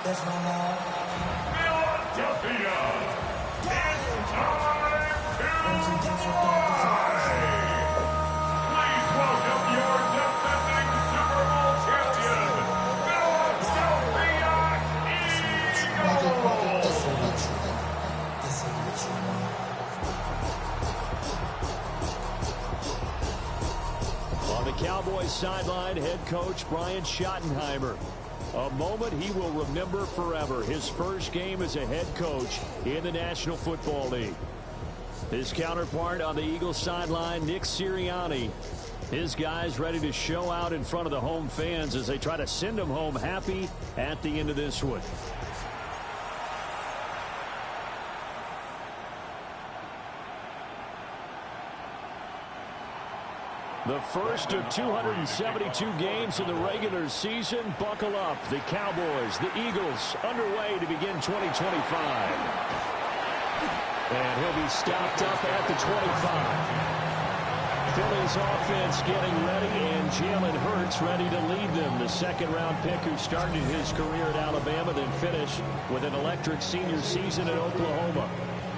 Philadelphia, it's time to fly! Please welcome your defending Super Bowl champion, Philadelphia Eagles! On the Cowboys sideline, head coach Brian Schottenheimer. A moment he will remember forever. His first game as a head coach in the National Football League. His counterpart on the Eagles sideline, Nick Sirianni. His guys ready to show out in front of the home fans as they try to send them home happy at the end of this one. The first of 272 games in the regular season. Buckle up. The Cowboys, the Eagles, underway to begin 2025. And he'll be stopped up at the 25. Philly's offense getting ready, and Jalen Hurts ready to lead them. The second-round pick who started his career at Alabama, then finished with an electric senior season at Oklahoma.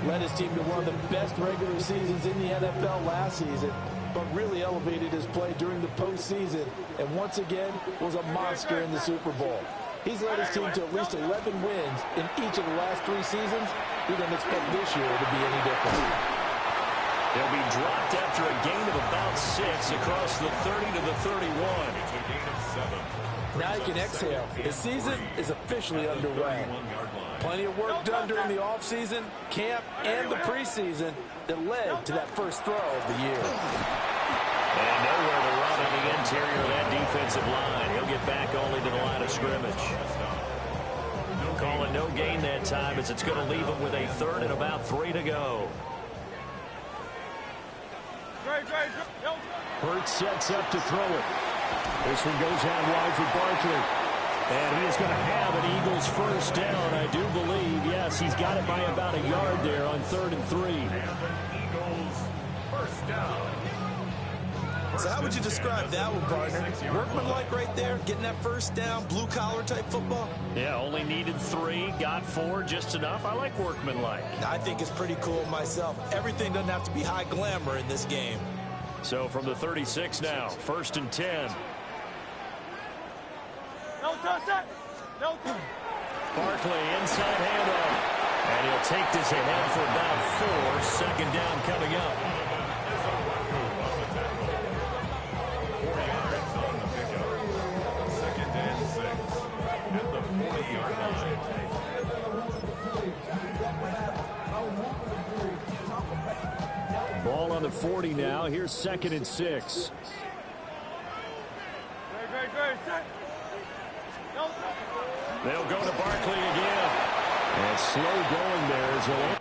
Led his team to one of the best regular seasons in the NFL last season, but really elevated his play during the postseason, and once again was a monster in the Super Bowl. He's led his team to at least 11 wins in each of the last 3 seasons. He doesn't expect this year to be any different. They'll be dropped after a gain of about 6 across the 30 to the 31. Now you can exhale. The season is officially underway. Plenty of work done during the offseason, camp, and the preseason that led to that first throw of the year. And nowhere to run on the interior of that defensive line. He'll get back only to the line of scrimmage. Calling no gain that time as it's going to leave him with a third and about 3 to go. Hurts sets up to throw it. This one goes out wide for Barkley. And he is going to have an Eagles first down, I do believe. Yes, he's got it by about a yard there on 3rd and 3. Eagles first down. So how would you describe that one, partner? Workmanlike right there, getting that first down, blue-collar type football? Yeah, only needed 3, got 4, just enough. I like workmanlike. I think it's pretty cool myself. Everything doesn't have to be high glamour in this game. So from the 36 now, 1st and 10. Barkley inside handoff. And he'll take this ahead for about 4. 2nd down coming up. 4 yards on the pickup. 2nd and 6 at the 40-yard line. Ball on the 40 now. Here's 2nd and 6. They'll go to Barkley again. And slow going there as well.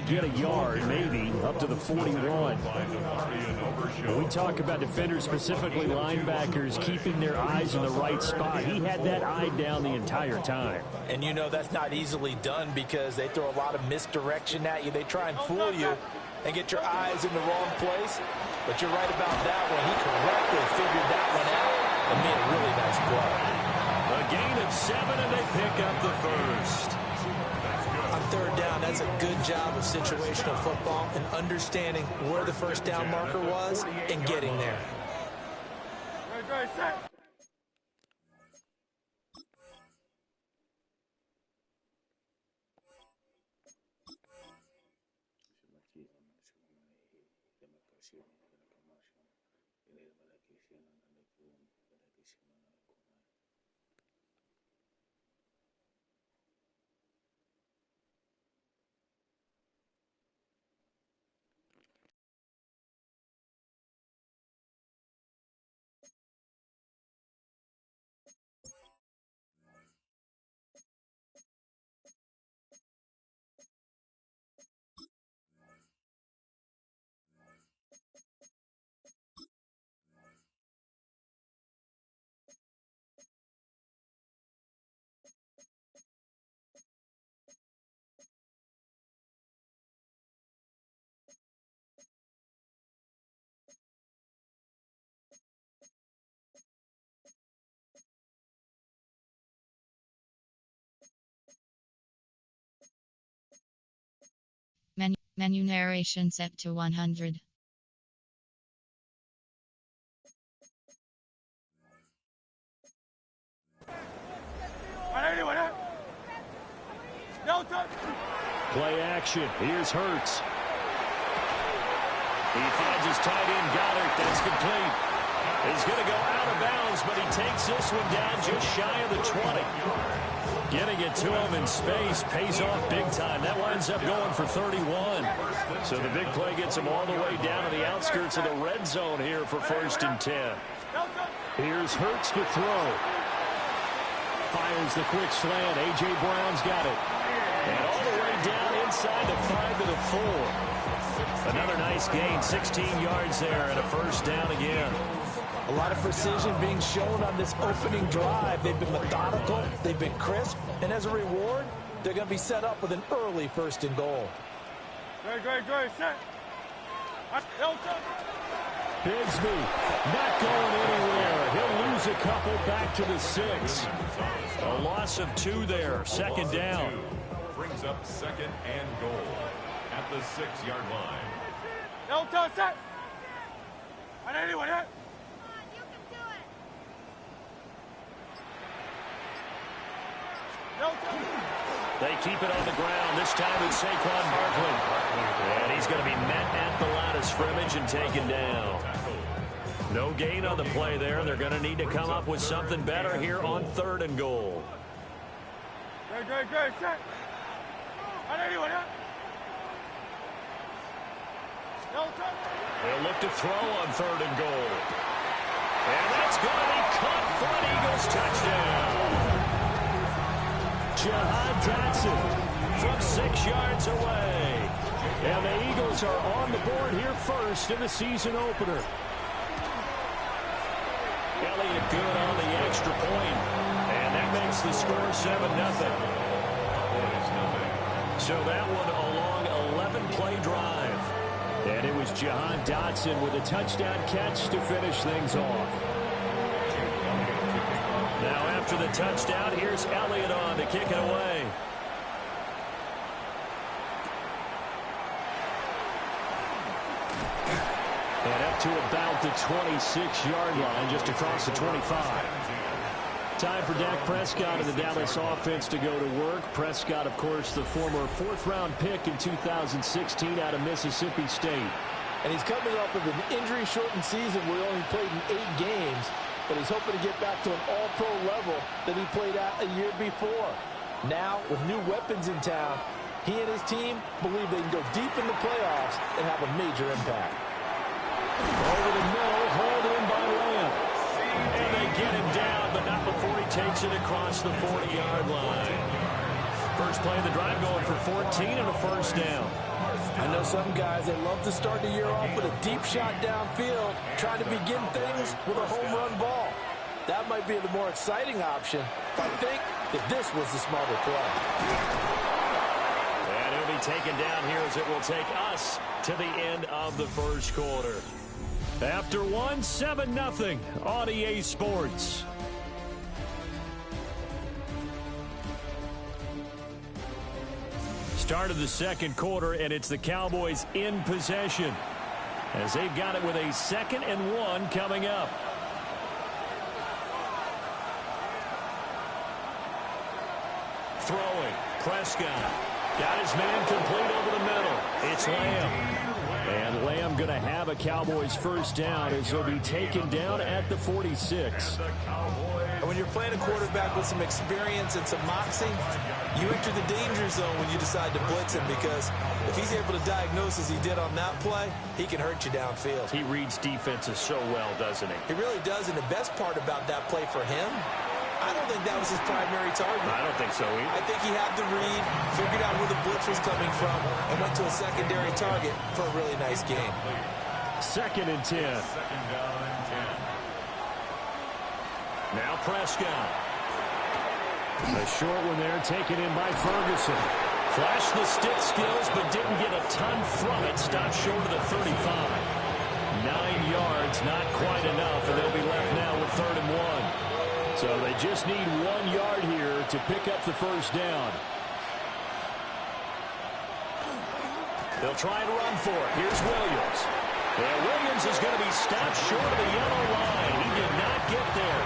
Get a yard, maybe, up to the 41. We talk about defenders, specifically linebackers, keeping their eyes in the right spot. He had that eye down the entire time. And you know that's not easily done because they throw a lot of misdirection at you. They try and fool you and get your eyes in the wrong place. But you're right about that one. He correctly figured that one out and made a really nice play. A gain of 7, and they pick up the first. On 3rd down, that's a good job of situational football and understanding where the first down marker was and getting there. Menu narration set to 100. Play action. Here's Hurts. He finds his tight end, Goddard. That's complete. He's going to go out of bounds, but he takes this one down just shy of the 20. Getting it to him in space pays off big time. That winds up going for 31. So the big play gets him all the way down to the outskirts of the red zone here for 1st and 10. Here's Hurts to throw. Fires the quick slant. A.J. Brown's got it. And all the way down inside the 5 to the 4. Another nice gain, 16 yards there, and a 1st down again. A lot of precision being shown on this opening drive. They've been methodical, they've been crisp, and as a reward, they're going to be set up with an early 1st and goal. Great, set. Bigsby not going anywhere. He'll lose a couple back to the 6. A loss of 2 there, 2nd down. Brings up 2nd and goal at the 6-yard line. Set. They keep it on the ground. This time it's Saquon Barkley. And he's going to be met at the line of scrimmage and taken down. No gain on the play there. They're going to need to come up with something better here on 3rd and goal. Great, set. They'll look to throw on 3rd and goal. And that's going to be caught for an Eagles touchdown. Jahan Dotson from 6 yards away. And the Eagles are on the board here first in the season opener. Elliott good on the extra point. And that makes the score 7-0. So that one a long 11-play drive. And it was Jahan Dotson with a touchdown catch to finish things off. Now after the touchdown, here's Elliott on to kick it away. And up to about the 26-yard line, just across the 25. Time for Dak Prescott and the Dallas offense to go to work. Prescott, of course, the former 4th-round pick in 2016 out of Mississippi State. And he's coming off of an injury-shortened season where he only played in 8 games, but he's hoping to get back to an all-pro level that he played at a year before. Now, with new weapons in town, he and his team believe they can go deep in the playoffs and have a major impact. Over the middle, hauled in by Lamb. And they get him down, but not before he takes it across the 40-yard line. First play of the drive going for 14 and a 1st down. I know some guys, they love to start the year off with a deep shot downfield, trying to begin things with a home run ball. That might be the more exciting option, but I think that this was the smarter play. And he'll be taken down here as it will take us to the end of the 1st quarter. After 7-0 on EA Sports. Start of the 2nd quarter, and it's the Cowboys in possession as they've got it with a 2nd and 1 coming up. Throwing, Prescott. Got his man complete over the middle. It's Lamb. And Lamb going to have a Cowboys 1st down as he'll be taken down at the 46. And when you're playing a quarterback with some experience and some moxie, you enter the danger zone when you decide to blitz him, because if he's able to diagnose as he did on that play, he can hurt you downfield. He reads defenses so well, doesn't he? He really does, and the best part about that play for him, I don't think that was his primary target. I don't think so either. I think he had the read, figured out where the blitz was coming from, and went to a secondary target for a really nice game. 2nd and 10. Now Prescott. A short one there taken in by Ferguson. Flashed the stick skills, but didn't get a ton from it. Stopped short of the 35. 9 yards, not quite enough, and they'll be left now with 3rd and 1. So they just need 1 yard here to pick up the 1st down. They'll try and run for it. Here's Williams. And Williams is going to be stopped short of the yellow line. He did not get there.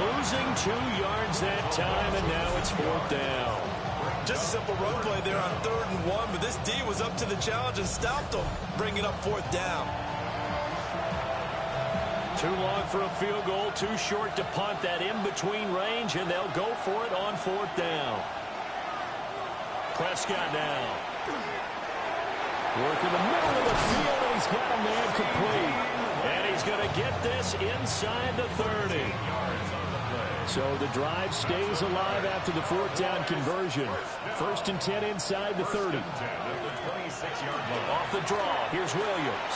Losing 2 yards that time, and now it's 4th down. Just a simple run play there on 3rd and 1, but this D was up to the challenge and stopped them, bringing up 4th down. Too long for a field goal, too short to punt that in-between range, and they'll go for it on 4th down. Prescott now. Work in the middle of the field, and he's got a man complete. And he's going to get this inside the 30. So the drive stays alive after the 4th down conversion. 1st and 10 inside the 30. Off the draw, here's Williams.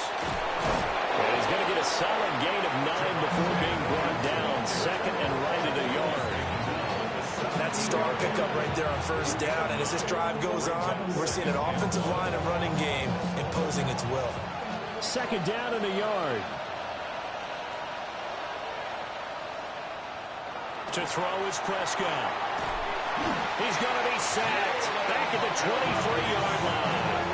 And he's going to get a solid gain of 9 before being brought down. 2nd and right at a yard. That's a strong pickup right there on 1st down. And as this drive goes on, we're seeing an offensive line and running game imposing its will. 2nd down and a yard. To throw is Prescott. He's going to be sacked back at the 23-yard line.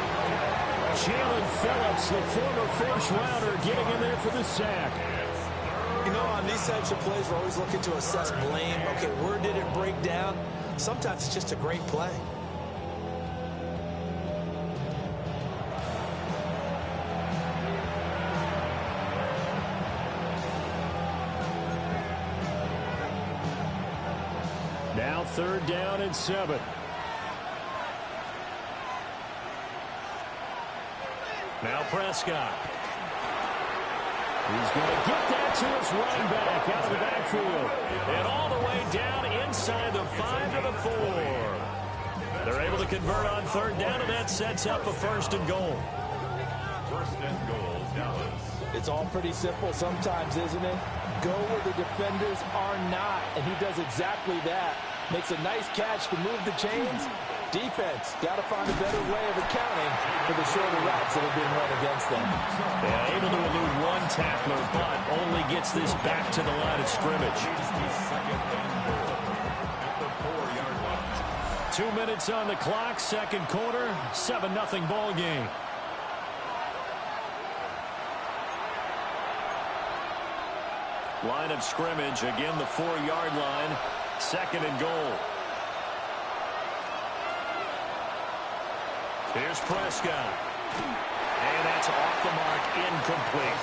Jalen Phillips, the former first-rounder, getting in there for the sack. You know, on these types of plays, we're always looking to assess blame. Okay, where did it break down? Sometimes it's just a great play. Now 3rd down and 7. Now Prescott. He's going to get that to his running back out of the backfield. And all the way down inside the 5 to the 4. They're able to convert on 3rd down, and that sets up a 1st and goal. 1st and goal, Dallas. It's all pretty simple sometimes, isn't it? Go where the defenders are not, and he does exactly that. Makes a nice catch to move the chains. Defense got to find a better way of accounting for the shorter routes that have been run against them. Yeah, able to elude 1 tackler, but only gets this back to the line of scrimmage. 2 minutes on the clock, 2nd quarter, 7-0 ball game. Line of scrimmage, again the 4-yard line, 2nd and goal. Here's Prescott. And that's off the mark, incomplete.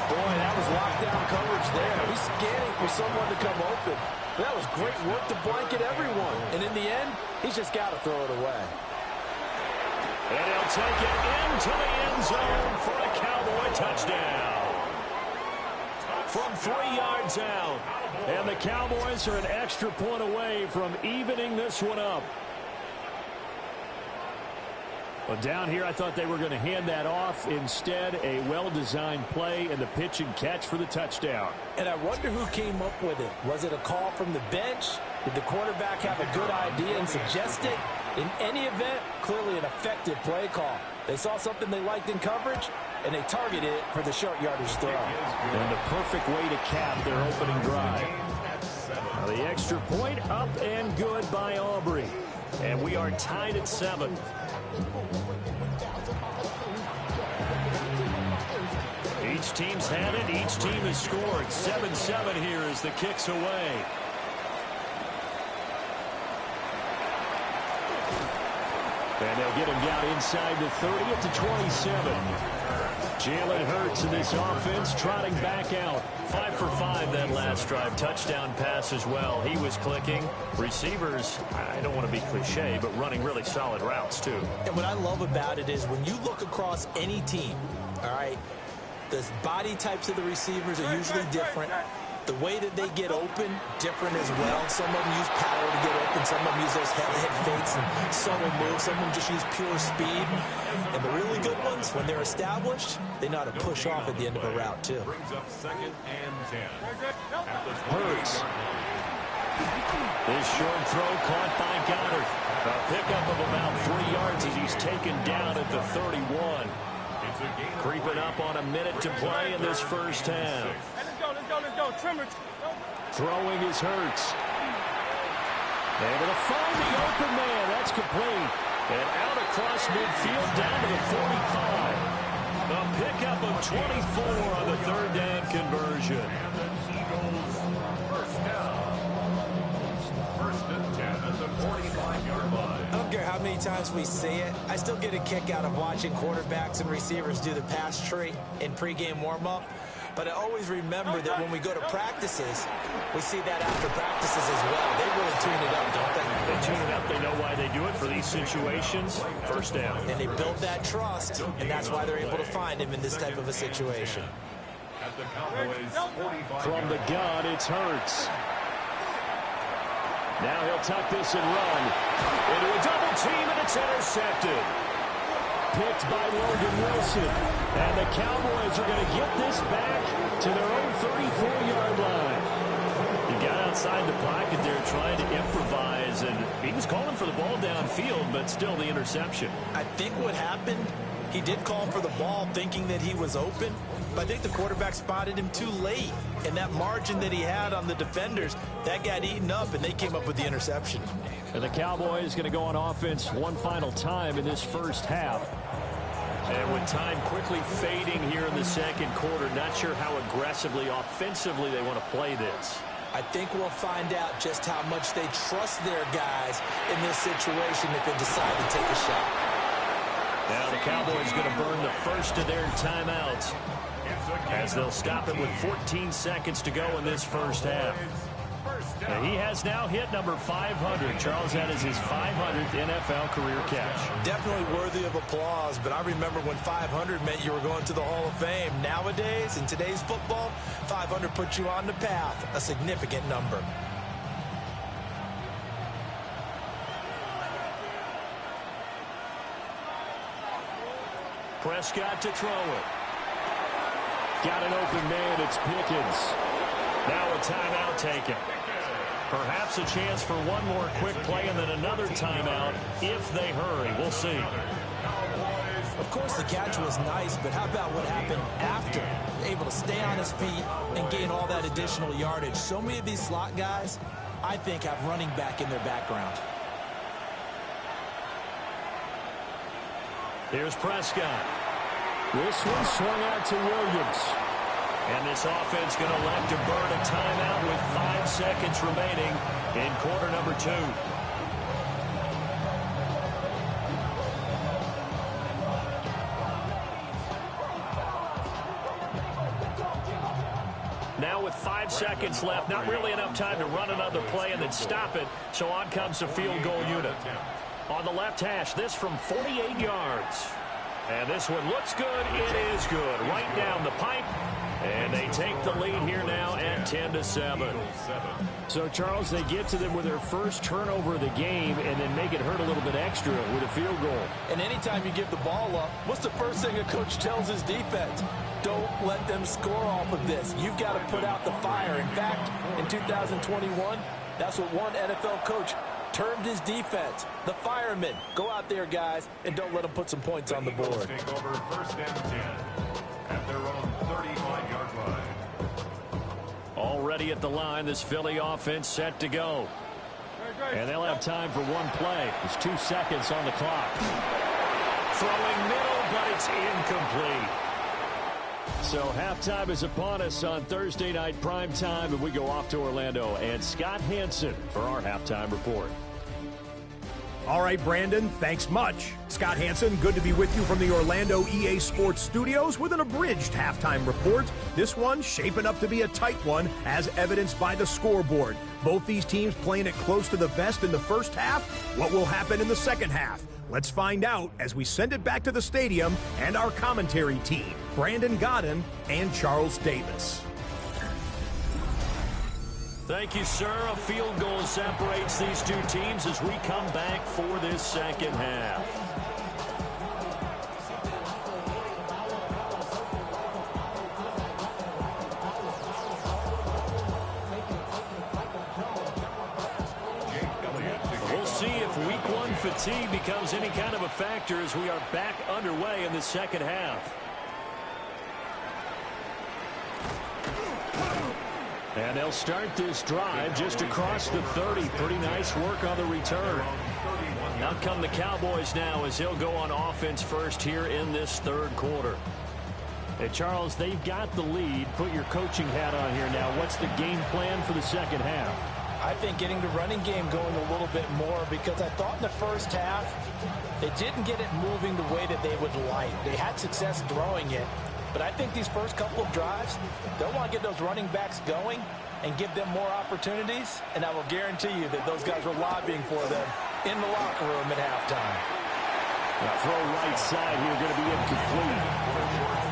Boy, that was lockdown coverage there. He's scanning for someone to come open. That was great work to blanket everyone. And in the end, he's just got to throw it away. And he'll take it into the end zone for a Cowboy touchdown. From 3 yards out. And the Cowboys are an extra point away from evening this one up. Well, down here, I thought they were going to hand that off. Instead, a well-designed play and the pitch and catch for the touchdown. And I wonder who came up with it. Was it a call from the bench? Did the quarterback have a good idea and suggest it? In any event, clearly an effective play call. They saw something they liked in coverage, and they targeted it for the short yardage throw. And the perfect way to cap their opening drive. Now the extra point up and good by Aubrey. And we are tied at 7. Each team's had it. Each team has scored. 7-7 here as the kick's away. And they'll get him down inside the 30 at the 27. Jalen Hurts in this offense trotting back out. 5 for 5 that last drive. Touchdown pass as well. He was clicking. Receivers, I don't want to be cliche, but running really solid routes too. And what I love about it is when you look across any team, all right, the body types of the receivers are usually different. The way that they get open, different as well. Some of them use power to get open. Some of them use those head fakes and subtle moves. Some of them just use pure speed. And the really good ones, when they're established, they know how to push off at the end of a route, too. Brings up 2nd and 10. Hurts. This short throw caught by Goddard. A pickup of about 3 yards as he's taken down at the 31. Creeping up on a minute to play in this first half. Let's go. Trimmer. Throwing is Hurts. Able to find the open man. That's complete. And out across midfield down to the 45. A pickup of 24 on the third down conversion. And the Eagles first down. First and 10 at the 45-yard line. I don't care how many times we see it. I still get a kick out of watching quarterbacks and receivers do the pass tree in pregame warm-up. But I always remember that when we go to practices, we see that after practices as well. They really tune it up, don't they? They tune it up. They know why they do it for these situations. First down. And they build that trust, and that's why they're able to find him in this type of a situation. At the Cowboys 45. From the gun, it's Hurts. Now he'll tuck this and run into a double team, and it's intercepted. Picked by Logan Wilson. And the Cowboys are going to get this back to their own 34-yard line. He got outside the pocket there trying to improvise, and he was calling for the ball downfield, but still the interception. I think what happened, he did call for the ball thinking that he was open, but I think the quarterback spotted him too late. And that margin that he had on the defenders, that got eaten up, and they came up with the interception. And the Cowboys going to go on offense one final time in this first half. And with time quickly fading here in the second quarter, not sure how aggressively, offensively they want to play this. I think we'll find out just how much they trust their guys in this situation if they decide to take a shot. Now the Cowboys going to burn the first of their timeouts as they'll stop it with 14 seconds to go in this first half. And he has now hit number 500. Charles, that is his 500th NFL career catch. Definitely worthy of applause, but I remember when 500 meant you were going to the Hall of Fame. Nowadays, in today's football, 500 puts you on the path, a significant number. Prescott to throw it. Got an open man, it's Pickens. Now a timeout taken. Perhaps a chance for one more quick play and then another timeout if they hurry. We'll see. Of course, the catch was nice, but how about what happened after? Able to stay on his feet and gain all that additional yardage. So many of these slot guys, I think, have running back in their background. Here's Prescott. This one swung out to Williams. And this offense going to elect to burn a timeout with 5 seconds remaining in quarter number 2. Now with 5 seconds left, not really enough time to run another play and then stop it, so on comes the field goal unit. On the left hash, this from 48 yards. And this one looks good. It is good. Right down the pipe. And they take the lead here now at 10-7. So, Charles, they get to them with their first turnover of the game and then make it hurt a little bit extra with a field goal. And anytime you give the ball up, what's the first thing a coach tells his defense? Don't let them score off of this. You've got to put out the fire. In fact, in 2021, that's what one NFL coach termed his defense, the firemen. Go out there, guys, and don't let them put some points on the board. Take over first and 10 at their own 35-yard line. Already at the line, this Philly offense set to go. And they'll have time for one play. There's 2 seconds on the clock. Throwing middle, but it's incomplete. So halftime is upon us on Thursday night prime time, and we go off to Orlando. And Scott Hansen for our halftime report. All right, Brandon, thanks much. Scott Hansen, good to be with you from the Orlando EA Sports Studios with an abridged halftime report. This one shaping up to be a tight one, as evidenced by the scoreboard. Both these teams playing it close to the vest in the first half. What will happen in the second half? Let's find out as we send it back to the stadium and our commentary team, Brandon Godden and Charles Davis. Thank you, sir. A field goal separates these two teams as we come back for this second half. We'll see if week 1 fatigue becomes any kind of a factor as we are back underway in the second half. And they'll start this drive just across the 30. Pretty nice work on the return. Out come the Cowboys now as he'll go on offense first here in this third quarter. Hey, Charles, they've got the lead. Put your coaching hat on here now. What's the game plan for the second half? I think getting the running game going a little bit more, because I thought in the first half they didn't get it moving the way that they would like. They had success throwing it, but I think these first couple of drives, they'll want to get those running backs going and give them more opportunities, and I will guarantee you that those guys were lobbying for them in the locker room at halftime. Now throw right side here, going to be incomplete.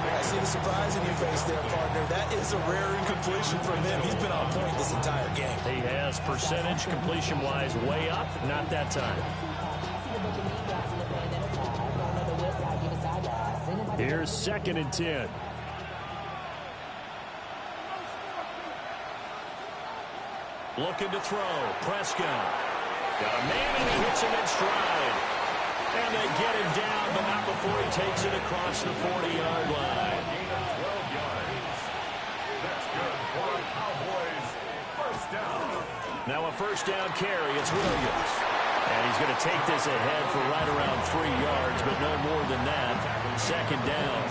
I see the surprise in your face there, partner. That is a rare incompletion from him. He's been on point this entire game. He has percentage completion-wise way up. Not that time. Here's 2nd and 10. Looking to throw. Prescott. Got a man and he hits him in stride. And they get him down, but not before he takes it across the 40-yard line. That's good for a Cowboys first down. Now a first down carry. It's Williams. And he's going to take this ahead for right around 3 yards, but no more than that. 2nd down.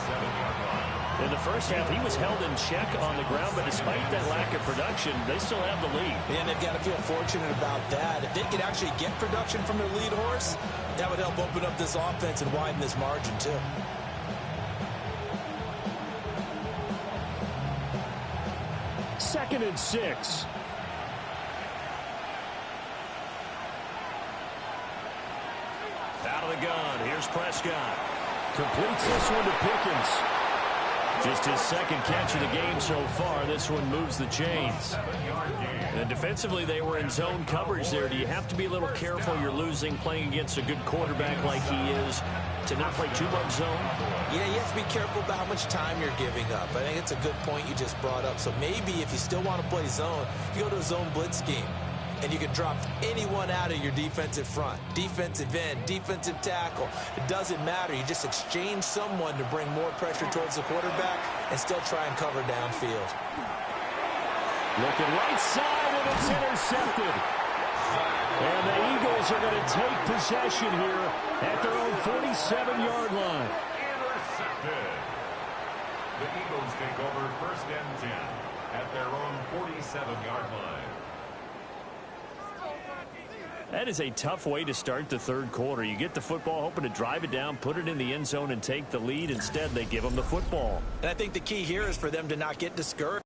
In the first half, he was held in check on the ground, but despite that lack of production, they still have the lead. And they've got to feel fortunate about that. If they could actually get production from their lead horse, that would help open up this offense and widen this margin, too. Second and 6. Out of the gun. Here's Prescott. Completes this one to Pickens. Just his 2nd catch of the game so far. This one moves the chains. And defensively, they were in zone coverage there. Do you have to be a little careful? You're losing playing against a good quarterback like he is to not play too much zone? Yeah, you have to be careful about how much time you're giving up. I think it's a good point you just brought up. So maybe if you still want to play zone, you go to a zone blitz scheme. And you can drop anyone out of your defensive front. Defensive end, defensive tackle. It doesn't matter. You just exchange someone to bring more pressure towards the quarterback and still try and cover downfield. Looking right side, and it's intercepted. And the Eagles are going to take possession here at their own 47-yard line. Intercepted. The Eagles take over 1st and 10 at their own 47-yard line. That is a tough way to start the third quarter. You get the football, hoping to drive it down, put it in the end zone, and take the lead. Instead, they give them the football. And I think the key here is for them to not get discouraged.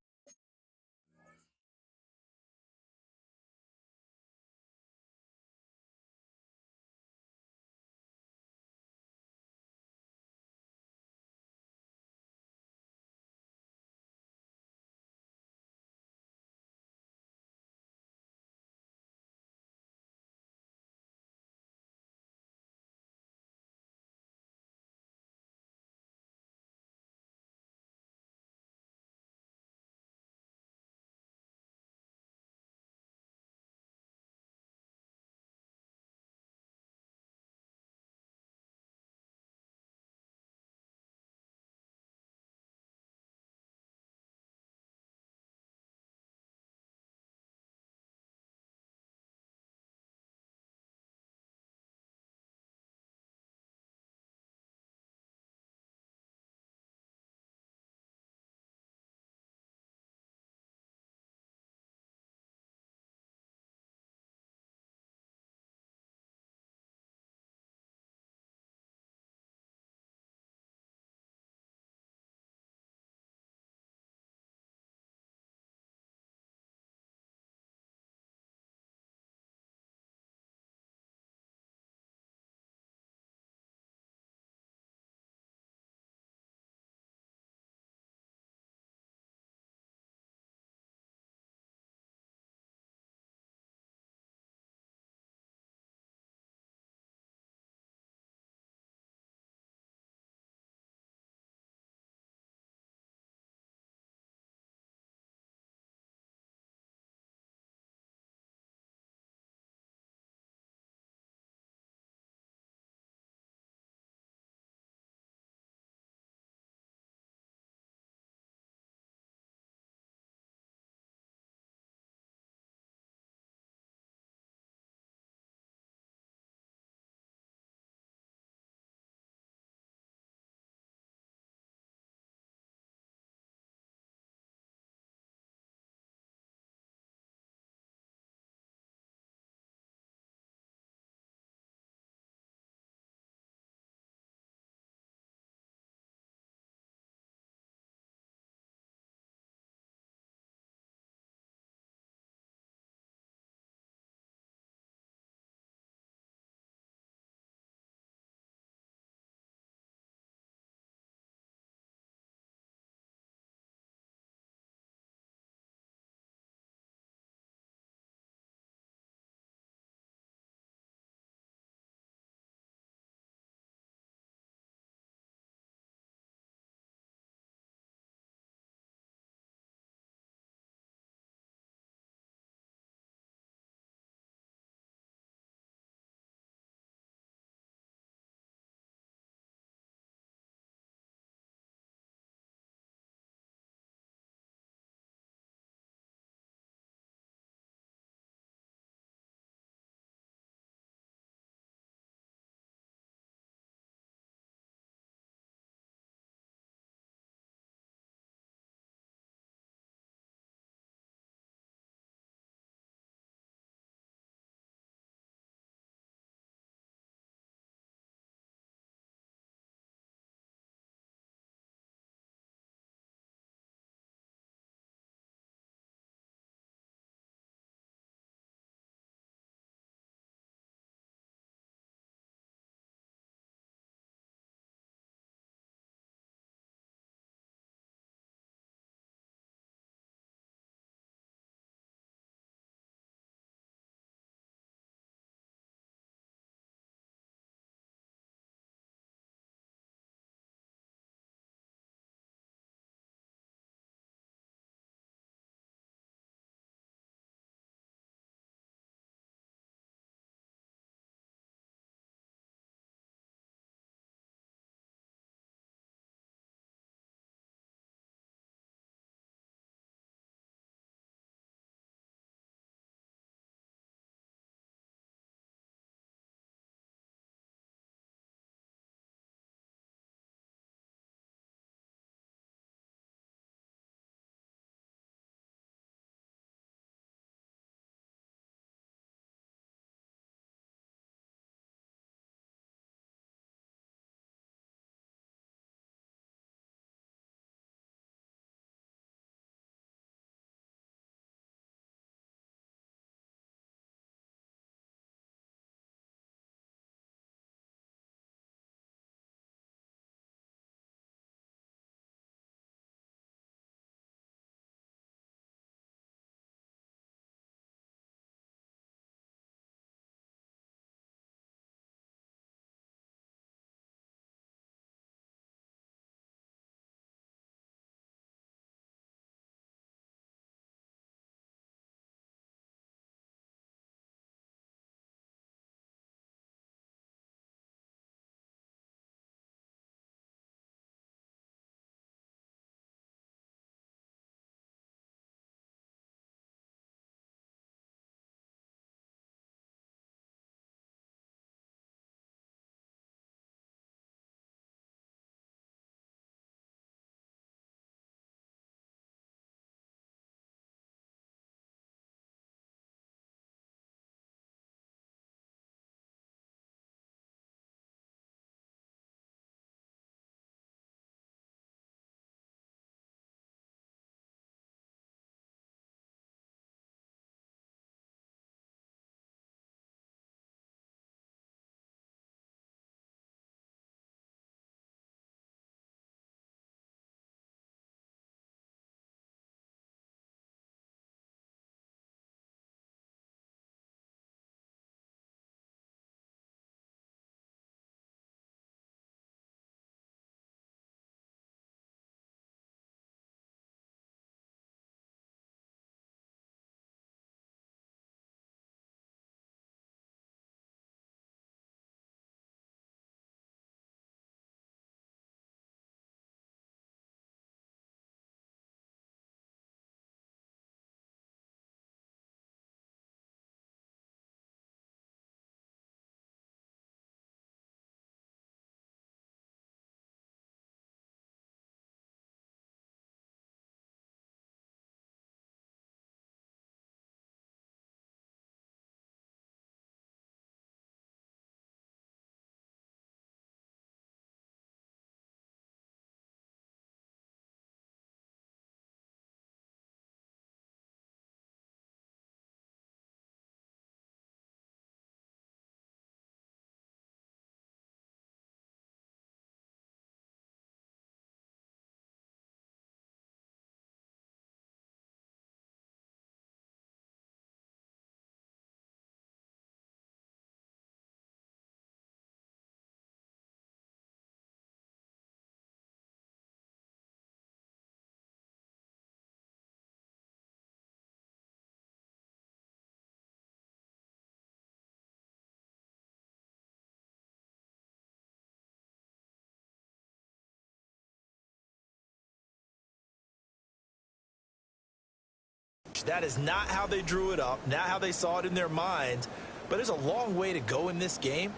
stretch. That is not how they drew it up, not how they saw it in their minds. But there's a long way to go in this game.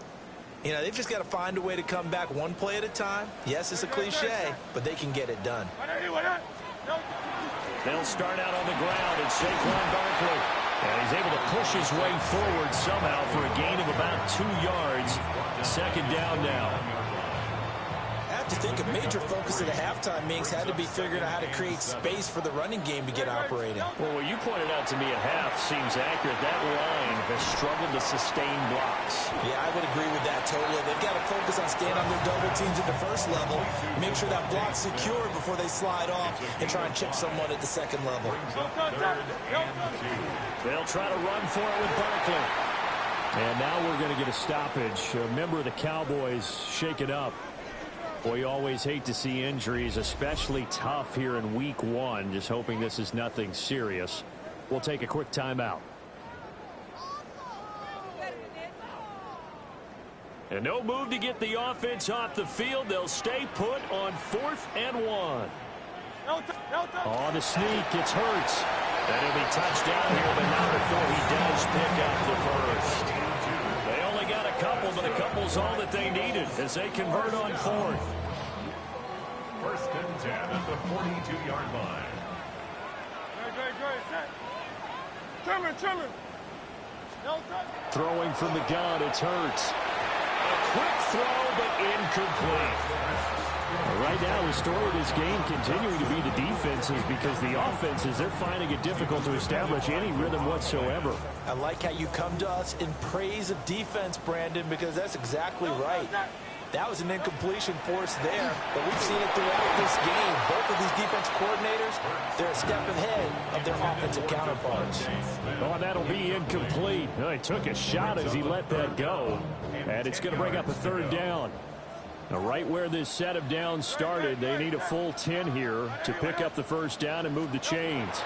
You know, they've just got to find a way to come back one play at a time. Yes, it's a cliche, but they can get it done. They'll start out on the ground, and Saquon Barkley. And he's able to push his way forward somehow for a gain of about 2 yards. Second down now. I have to think a major focus of the halftime meetings had to be figuring out how to create space for the running game to get operating. Well, what you pointed out to me at half seems accurate. That line has struggled to sustain blocks. Yeah, I would agree with that totally. They've got to focus on staying on their double teams at the first level, make sure that block's secure before they slide off and try and chip someone at the second level. They'll try to run for it with Barkley. And now we're going to get a stoppage. A member of the Cowboys shaken up. Boy, you always hate to see injuries, especially tough here in week 1. Just hoping this is nothing serious. We'll take a quick timeout. And no move to get the offense off the field. They'll stay put on 4th and 1. On the sneak, it's Hurts. And he'll be touched down here, but not before he does pick up the first. They only got a couple, but a couple's all that they needed as they convert on 4th. 1st and 10 at the 42-yard line. Throwing from the gun, it's Hurts. A quick throw, but incomplete. Right now, the story of this game continuing to be the defenses, because the offenses, they're finding it difficult to establish any rhythm whatsoever. I like how you come to us in praise of defense, Brandon, because that's exactly right. That was an incompletion for us there, but we've seen it throughout this game. Both of these defense coordinators, they're a step ahead of their offensive counterparts. Oh, that'll be incomplete. Oh, he took a shot as he let that go, and it's going to bring up a 3rd down. Now, right where this set of downs started, they need a full 10 here to pick up the 1st down and move the chains.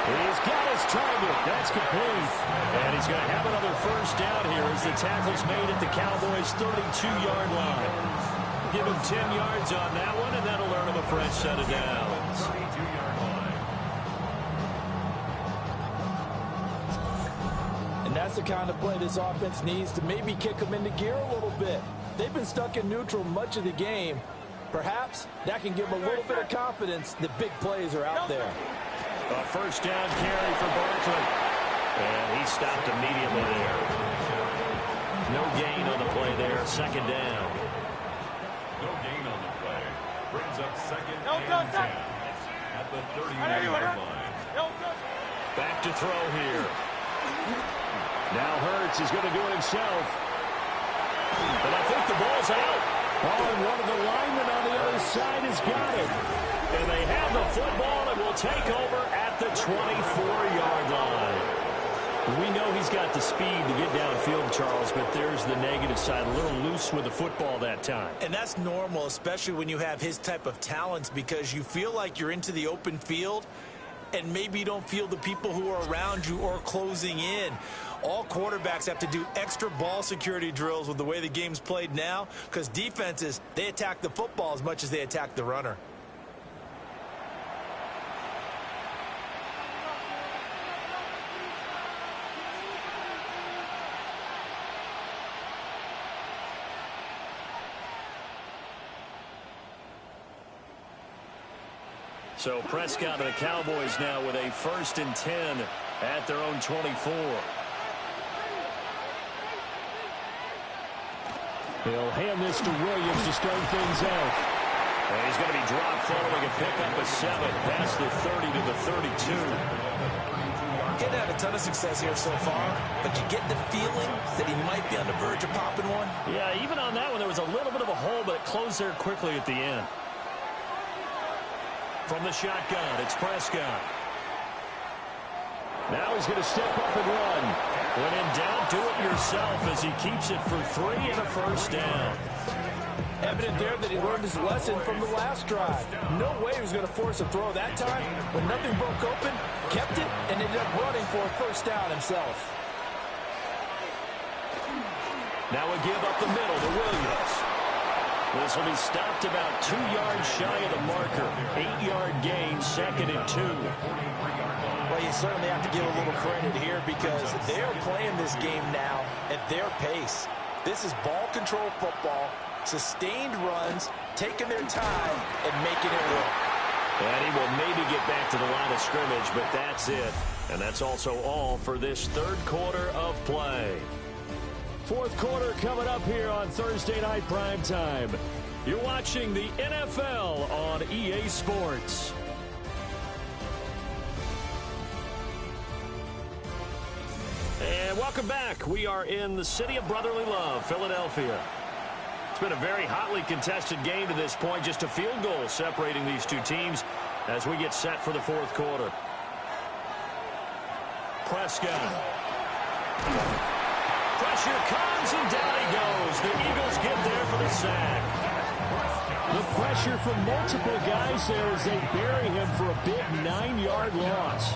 He's got his target. That's complete. And he's going to have another 1st down here as the tackle's made at the Cowboys' 32-yard line. Give him 10 yards on that one, and that'll earn him a fresh set of downs. 32-yard line. And that's the kind of play this offense needs to maybe kick them into gear a little bit. They've been stuck in neutral much of the game. Perhaps that can give them a little bit of confidence that big plays are out there. A 1st down carry for Barkley. And he stopped immediately there. No gain on the play there. 2nd down. No gain on the play. Brings up 2nd and 10 at the 39-yard line. Back to throw here. Now Hurts is going to do it himself. But I think the ball's out. Oh, and one of the linemen on the other side has got it. And they have the football and will take over at the 24-yard line. We know he's got the speed to get downfield, Charles, but there's the negative side. A little loose with the football that time. And that's normal, especially when you have his type of talents, because you feel like you're into the open field and maybe you don't feel the people who are around you or closing in. All quarterbacks have to do extra ball security drills with the way the game's played now, because defenses, they attack the football as much as they attack the runner. So Prescott and the Cowboys now with a 1st and 10 at their own 24. He'll hand this to Williams to start things out. And he's going to be dropped following a pickup of 7 past the 30 to the 32. Getting had a ton of success here so far, but you get the feeling that he might be on the verge of popping one. Yeah, even on that one, there was a little bit of a hole, but it closed there quickly at the end. From the shotgun, it's Prescott. Now he's going to step up and run. When in doubt, do it yourself as he keeps it for 3 and a 1st down. Evident there that he learned his lesson from the last drive. No way he was going to force a throw that time. When nothing broke open, kept it, and ended up running for a 1st down himself. Now we give up the middle to Williams. This will be stopped about 2 yards shy of the marker. 8-yard gain, 2nd and 2. Well, you certainly have to give a little credit here because they're playing this game now at their pace. This is ball control football, sustained runs, taking their time, and making it work. And he will maybe get back to the line of scrimmage, but that's it. And that's also all for this third quarter of play. Fourth quarter coming up here on Thursday Night Primetime. You're watching the NFL on EA Sports. And welcome back. We are in the city of brotherly love, Philadelphia. It's been a very hotly contested game to this point. Just a field goal separating these two teams as we get set for the fourth quarter. Prescott. Pressure comes, and down he goes. The Eagles get there for the sack. The pressure from multiple guys there as they bury him for a big 9-yard loss.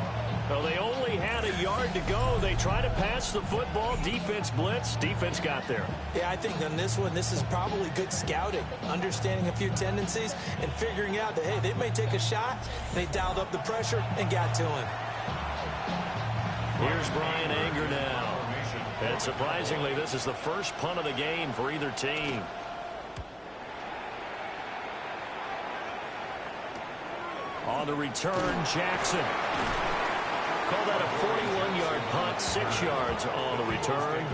Well, they only had a yard to go. They try to pass the football. Defense blitz. Defense got there. Yeah, I think on this one, this is probably good scouting, understanding a few tendencies, and figuring out that, hey, they may take a shot. They dialed up the pressure and got to him. Here's Brian Anger now. And surprisingly, this is the first punt of the game for either team. On the return, Jackson. Call that a 41-yard punt, 6 yards on the return.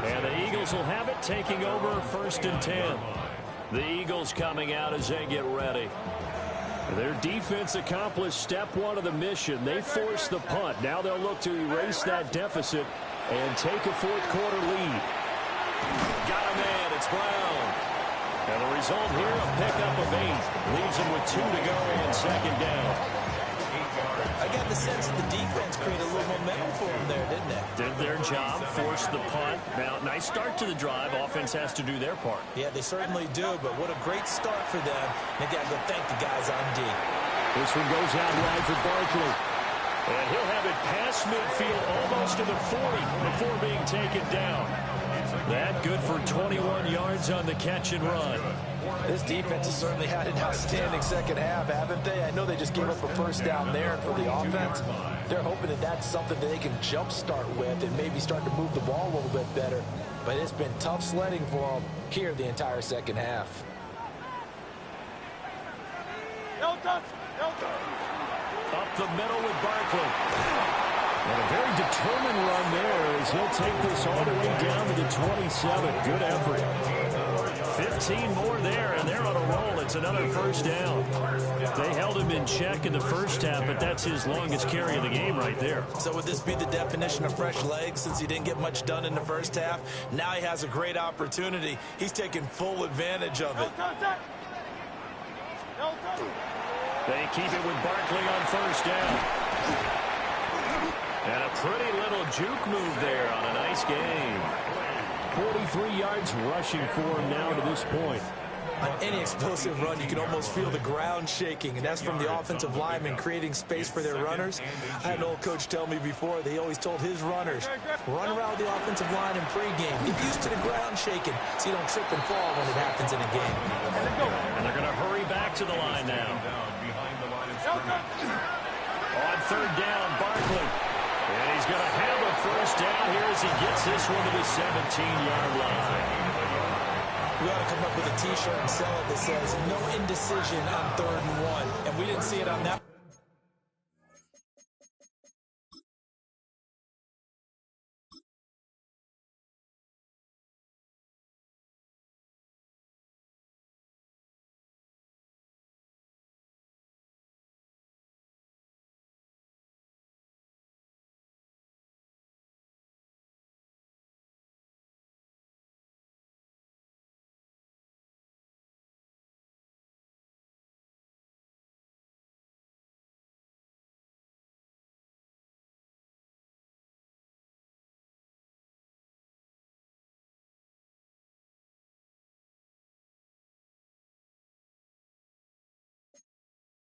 And the Eagles will have it, taking over 1st and 10. The Eagles coming out as they get ready. Their defense accomplished step 1 of the mission. They forced the punt. Now they'll look to erase that deficit and take a fourth quarter lead. Got a man. It's Brown. And the result here, a pickup of 8. Leaves him with 2 to go on 2nd down. I got the sense that the defense created a little momentum for them there, didn't they? Did their job, forced the punt. Now, nice start to the drive. Offense has to do their part. Yeah, they certainly do, but what a great start for them. They got to go thank the guys on D. This one goes out wide for Barkley. And he'll have it past midfield almost to the 40 before being taken down. That good for 21 yards on the catch and run. This defense has certainly had an outstanding second half, haven't they? I know they just gave up a first down there, and for the offense, they're hoping that that's something that they can jumpstart with and maybe start to move the ball a little bit better. But it's been tough sledding for them here the entire second half. Up the middle with Barkley. And a very determined run there as he'll take this all the way down to the 27. Good effort. 15 more there, and they're on a roll. It's another first down. They held him in check in the first half, but that's his longest carry of the game right there. So would this be the definition of fresh legs since he didn't get much done in the first half? Now he has a great opportunity. He's taking full advantage of it. They keep it with Barkley on first down. And a pretty little juke move there on a nice game. 43 yards rushing for him now to this point. On any explosive run, you can almost feel the ground shaking, and that's from the offensive linemen creating space for their runners. I had an old coach tell me before, they always told his runners, run around the offensive line in pregame. Get used to the ground shaking so you don't trip and fall when it happens in a game. And they're going to hurry back to the line now. On third down, Barkley. And he's going to have a first down here as he gets this one to the 17-yard line. We ought to come up with a T-shirt and sell it that says, no indecision on 3rd and 1. And we didn't see it on that.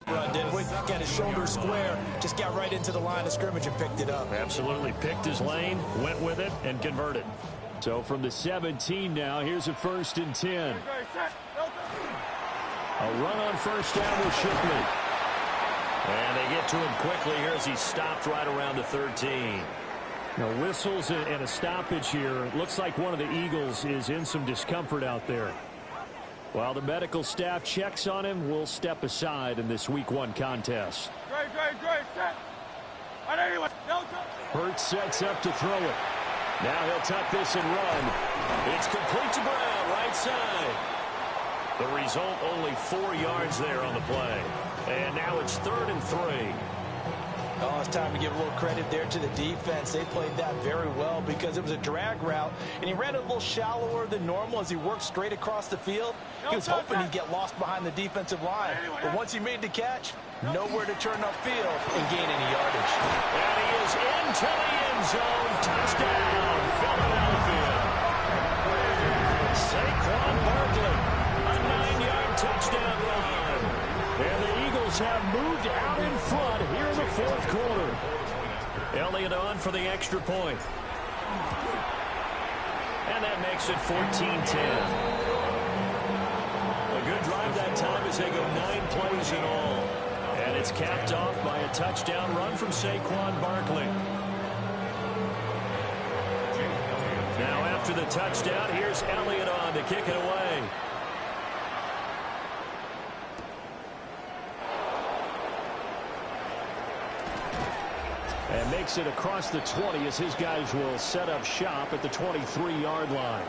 Run, didn't we? Got his shoulder square, just got right into the line of scrimmage and picked it up. Absolutely picked his lane, went with it, and converted. So from the 17 now, here's a 1st and 10. A run on first down with Shipley. And they get to him quickly here as he's stopped right around the 13. Now, whistles and a stoppage here. Looks like one of the Eagles is in some discomfort out there. While the medical staff checks on him, we'll step aside in this Week 1 contest. Great, set. All right, anyway, Hurts sets up to throw it. Now he'll tuck this and run. It's complete to Brown, right side. The result, only 4 yards there on the play. And now it's 3rd and 3. Oh, it's time to give a little credit there to the defense. They played that very well because it was a drag route, and he ran it a little shallower than normal as he worked straight across the field. He was hoping he'd get lost behind the defensive line, but once he made the catch, nowhere to turn upfield and gain any yardage. And he is into the end zone. Touchdown, Philadelphia. Saquon Barkley, a 9-yard touchdown run. And the Eagles have moved out in front here in the 4th quarter. Elliott on for the extra point. And that makes it 14-10. A good drive that time as they go 9 plays in all. And it's capped off by a touchdown run from Saquon Barkley. Now after the touchdown, here's Elliott on to kick it away. And makes it across the 20 as his guys will set up shop at the 23-yard line.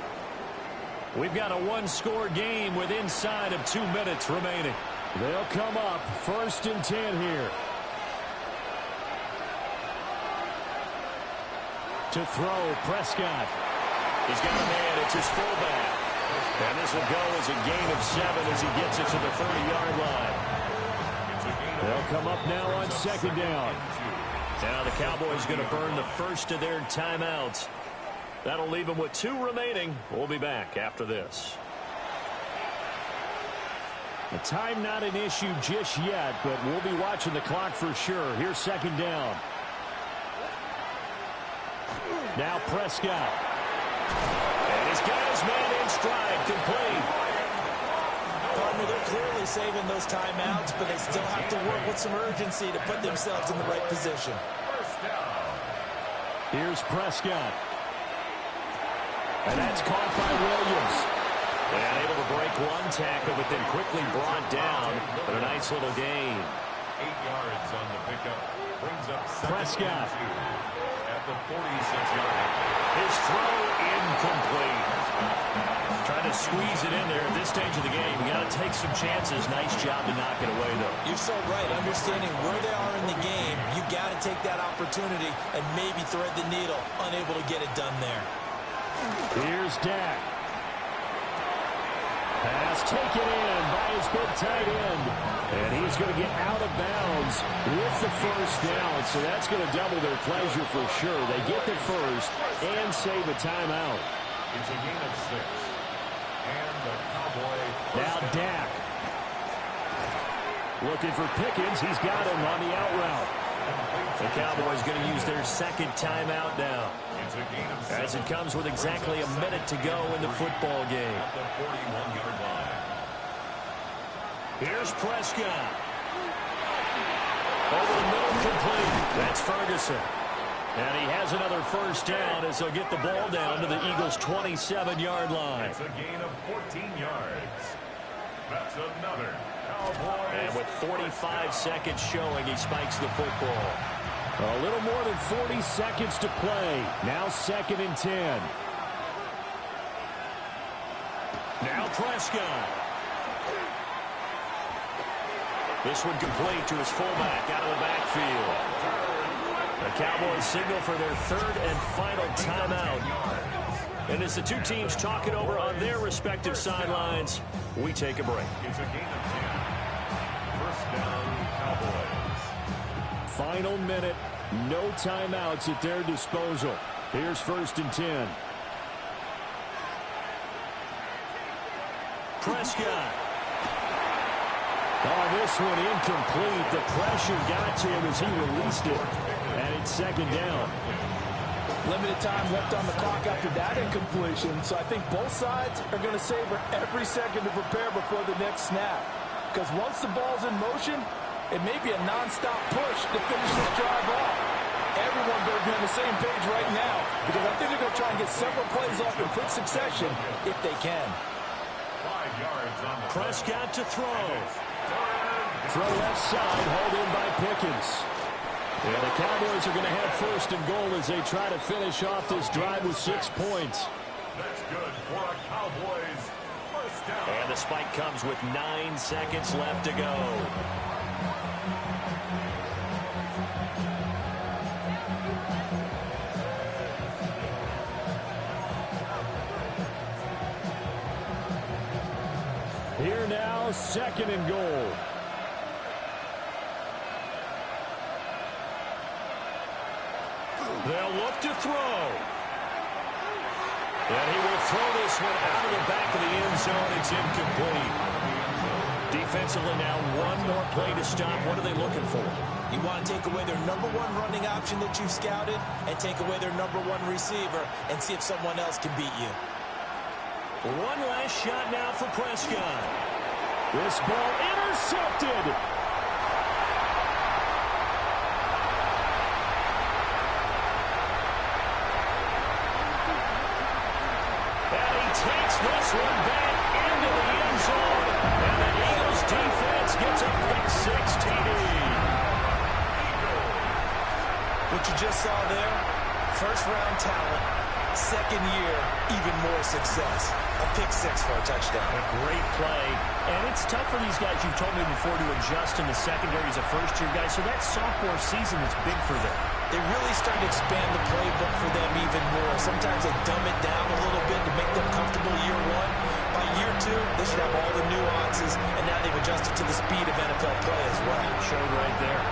We've got a 1-score game with inside of 2 minutes remaining. They'll come up 1st and 10 here. To throw, Prescott. He's got a man. It's his fullback. And this will go as a gain of 7 as he gets it to the 30-yard line. They'll come up now on 2nd down. Now the Cowboys going to burn the first of their timeouts. That'll leave them with 2 remaining. We'll be back after this. The time not an issue just yet, but we'll be watching the clock for sure. Here's 2nd down. Now Prescott. And he's got his man in stride, complete. Partner, they're clearly saving those timeouts, but they still have to work with some urgency to put themselves in the right position. Here's Prescott. And that's caught by Williams. And able to break 1 tackle, but then quickly brought down. But a nice little gain. 8 yards on the pickup. Brings up Prescott. At the 46-yard line. His throw incomplete. Trying to squeeze it in there at this stage of the game. You got to take some chances. Nice job to knock it away, though. You're so right. Understanding where they are in the game, you got to take that opportunity and maybe thread the needle. Unable to get it done there. Here's Dak. Pass taken in by his big tight end. And he's going to get out of bounds with the first down. So that's going to double their pleasure for sure. They get the first and save a timeout. It's a gain of 6. And the Cowboy. Now Dak. Looking for Pickens. He's got him on the out route. The Cowboys going to use their 2nd timeout now. It's a gain of 7. As it comes with exactly a minute to go in the football game. At the 41-yard line. Here's Prescott. Over the middle, complete. That's Ferguson. And he has another first down as they'll get the ball down to the Eagles' 27-yard line. It's a gain of 14 yards. That's another Cowboys. And with 45 seconds showing, he spikes the football. A little more than 40 seconds to play. Now 2nd and 10. Now Prescott. This one complete to his fullback out of the backfield. The Cowboys signal for their 3rd and final timeout. And as the 2 teams talk it over on their respective sidelines, we take a break. It's a gain of 10. First down, Cowboys. Final minute, no timeouts at their disposal. Here's 1st and 10. Prescott. Oh, this one incomplete. The pressure got to him as he released it. And it's 2nd down. Limited time left on the clock after that incompletion, so I think both sides are going to savor every second to prepare before the next snap. because once the ball's in motion, it may be a nonstop push to finish this drive off. Everyone better be on the same page right now because I think they're going to try and get several plays off in quick succession if they can. 5 yards on the Prescott to throw. Throw left side, hauled in by Pickens. And the Cowboys are going to have first and goal as they try to finish off this drive with 6 points. That's good for a Cowboys first down. And the spike comes with 9 seconds left to go. Here now, second and goal. They'll look to throw. And he will throw this one out of the back of the end zone. It's incomplete. Defensively now, one more play to stop. What are they looking for? You want to take away their number one running option that you've scouted and take away their number one receiver and see if someone else can beat you. One last shot now for Prescott. This ball intercepted. Takes this one back into the end zone, and the Eagles defense gets a pick-6 TD. What you just saw there, first-round talent, second year, even more success. A pick-6 for a touchdown. A great play, and it's tough for these guys, you've told me before, to adjust in the secondary as a first-year guy, so that sophomore season is big for them. They really start to expand the playbook for them even more. Sometimes they dumb it down a little bit to make them comfortable year one. By year two, they should have all the nuances, and now they've adjusted to the speed of NFL play as well. Showed right there.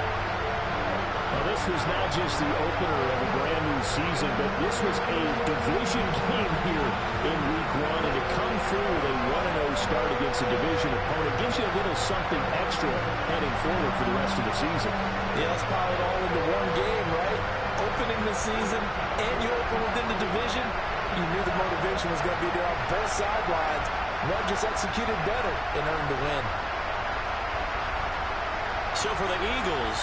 Well, this was not just the opener of a brand new season, but this was a division game here in week one, and to come through with a 1-0 start against a division opponent gives you a little something extra heading forward for the rest of the season. Yeah, let's pile it all into one game, right? Opening the season, and you open within the division. You knew the motivation was going to be there on both sidelines. One just executed better and earned the win. So for the Eagles,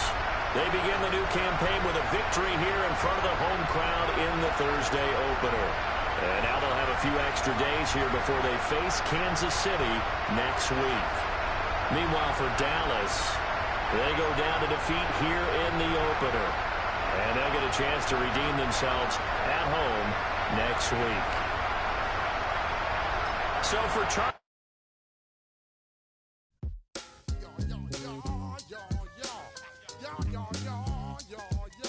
they begin the new campaign with a victory here in front of the home crowd in the Thursday opener. And now they'll have a few extra days here before they face Kansas City next week. Meanwhile, for Dallas, they go down to defeat here in the opener. And they'll get a chance to redeem themselves at home next week. So for Charlie.